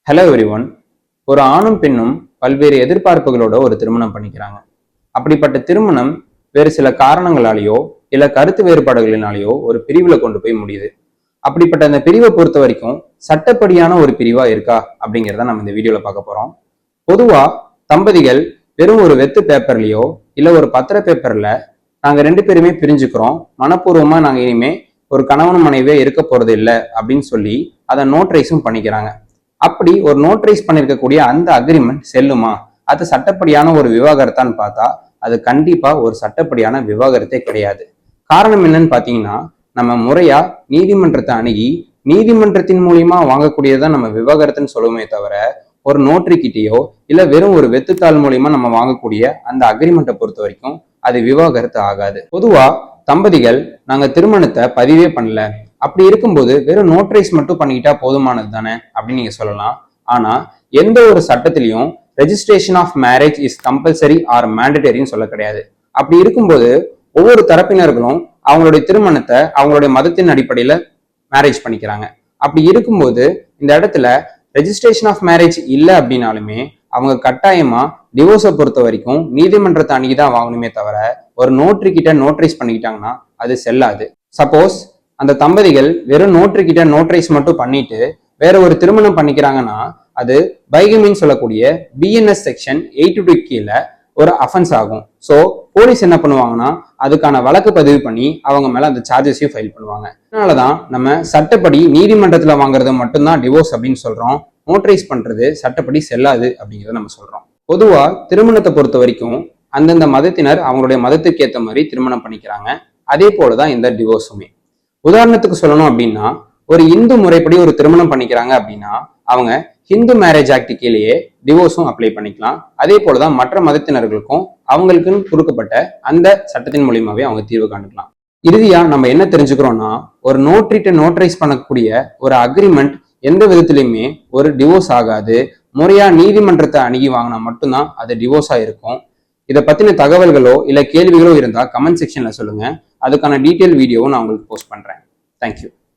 Hello everyone. ஒரு ஆணும் பெண்ணும் பல்வேறு எதிர்பார்ப்புகளோட ஒரு திருமணம் பண்ணிக்கிறாங்க. அப்படிப்பட்ட திருமணம் வேறு சில காரணங்களாலேயோ இல்ல கருத்து வேறுபாடுகளினாலேயோ ஒரு பிரிவுல கொண்டு போய் முடியுது. அப்படிப்பட்ட அந்த பிரிவை பொறுத்த வரைக்கும் சட்டப்படியான ஒரு பிரிவா இருக்கா அப்படிங்கிறத நம்ம இந்த வீடியோல பார்க்க போறோம். பொதுவா தம்பதிகள் வெறும் ஒரு வெத்து பேப்பர்லயோ இல்ல ஒரு பத்திர பேப்பர்ல நாங்க ரெண்டு பேருமே பிரிஞ்சுக்கிறோம், மனப்பூர்வமா நாங்க இனிமே ஒரு கணவன் மனைவியே இருக்க போறது இல்லை அப்படின்னு சொல்லி அதை நோட்ரைஸும் பண்ணிக்கிறாங்க. அப்படி ஒரு நோட்ரைஸ் பண்ணிருக்கக்கூடிய அந்த அக்ரிமெண்ட் செல்லுமா? அது சட்டப்படியான ஒரு விவாகரத்தான்னு பார்த்தா அது கண்டிப்பா ஒரு சட்டப்படியான விவாகரத்தே கிடையாது. காரணம் என்னன்னு பாத்தீங்கன்னா, நம்ம முறையா நீதிமன்றத்தை அணுகி நீதிமன்றத்தின் மூலியமா வாங்கக்கூடியதான் நம்ம விவாகரத்துன்னு சொல்லுவோமே தவிர, ஒரு நோட்டரி கிட்டேயோ இல்ல வெறும் ஒரு வெத்துத்தாள் மூலியமா நம்ம வாங்கக்கூடிய அந்த அக்ரிமெண்ட்டை பொறுத்த வரைக்கும் அது விவாகரத்து ஆகாது. பொதுவா தம்பதிகள் நாங்க திருமணத்தை பதிவே பண்ணல, அப்படி இருக்கும்போது வெறும் நோட்ரைஸ் மட்டும் பண்ணிக்கிட்டா போதுமானது தானே அப்படின்னு நீங்க சொல்லலாம். ஆனா எந்த ஒரு சட்டத்திலையும் registration of marriage is compulsory or மேண்டட்டரின்னு சொல்ல கிடையாது. அப்படி இருக்கும்போது ஒவ்வொரு தரப்பினர்களும் அவங்களுடைய திருமணத்தை அவங்களுடைய மதத்தின் அடிப்படையில மேரேஜ் பண்ணிக்கிறாங்க. அப்படி இருக்கும்போது இந்த இடத்துல ரெஜிஸ்ட்ரேஷன் ஆஃப் மேரேஜ் இல்லை அப்படின்னாலுமே அவங்க கட்டாயமா டிவோர்ஸை பொறுத்த வரைக்கும் நீதிமன்றத்தை அணுகிதான் வாங்கணுமே தவிர ஒரு நோட்டரி கிட்ட நோட்ரைஸ் பண்ணிக்கிட்டாங்கன்னா அது செல்லாது. சப்போஸ் அந்த தம்பதிகள் வெறும் நோட்டரி கிட்ட நோட்ரைஸ் மட்டும் பண்ணிட்டு வேற ஒரு திருமணம் பண்ணிக்கிறாங்கன்னா அது பைகமின்னு சொல்லக்கூடிய பிஎன்எஸ் செக்ஷன் 82 கீழே ஒரு அஃபென்ஸ் ஆகும். ஸோ போலீஸ் என்ன பண்ணுவாங்கன்னா அதுக்கான வழக்கு பதிவு பண்ணி அவங்க மேல அந்த சார்ஜஸையும் ஃபைல் பண்ணுவாங்க. அதனாலதான் நம்ம சட்டப்படி நீதிமன்றத்துல வாங்குறது மட்டும்தான் டிவோர்ஸ் அப்படின்னு சொல்றோம். நோட்ரைஸ் பண்றது சட்டப்படி செல்லாது அப்படிங்கிறத நம்ம சொல்றோம். பொதுவா திருமணத்தை பொறுத்த வரைக்கும் அந்தந்த மதத்தினர் அவங்களுடைய மதத்துக்கு ஏற்ற மாதிரி திருமணம் பண்ணிக்கிறாங்க. அதே போலதான் இந்த டிவோர்ஸுமே. உதாரணத்துக்கு சொல்லணும் அப்படின்னா, ஒரு இந்து முறைப்படி ஒரு திருமணம் பண்ணிக்கிறாங்க அப்படின்னா அவங்க ஹிந்து மேரேஜ் ஆக்ட் கீழேயே டிவோர்ஸும் அப்ளை பண்ணிக்கலாம். அதே போலதான் மற்ற மதத்தினர்களுக்கும் அவங்களுக்குன்னு கொடுக்கப்பட்ட அந்த சட்டத்தின் மூலியமாவே அவங்க தீர்வு காணிக்கலாம். இறுதியா நம்ம என்ன தெரிஞ்சுக்கிறோம்னா, ஒரு நோட்ரைஸ் பண்ணக்கூடிய ஒரு அக்ரிமெண்ட் எந்த விதத்திலையுமே ஒரு டிவோர்ஸ் ஆகாது. முறையா நீதிமன்றத்தை அணுகி வாங்கினா மட்டும்தான் அது டிவோர்ஸா இருக்கும். இதை பத்தின தகவல்களோ இல்ல கேள்விகளோ இருந்தா கமெண்ட் செக்ஷன்ல சொல்லுங்க. அதுக்கான டீட்டெயில் வீடியோவும் நான் உங்களுக்கு போஸ்ட் பண்றேன். தேங்க்யூ.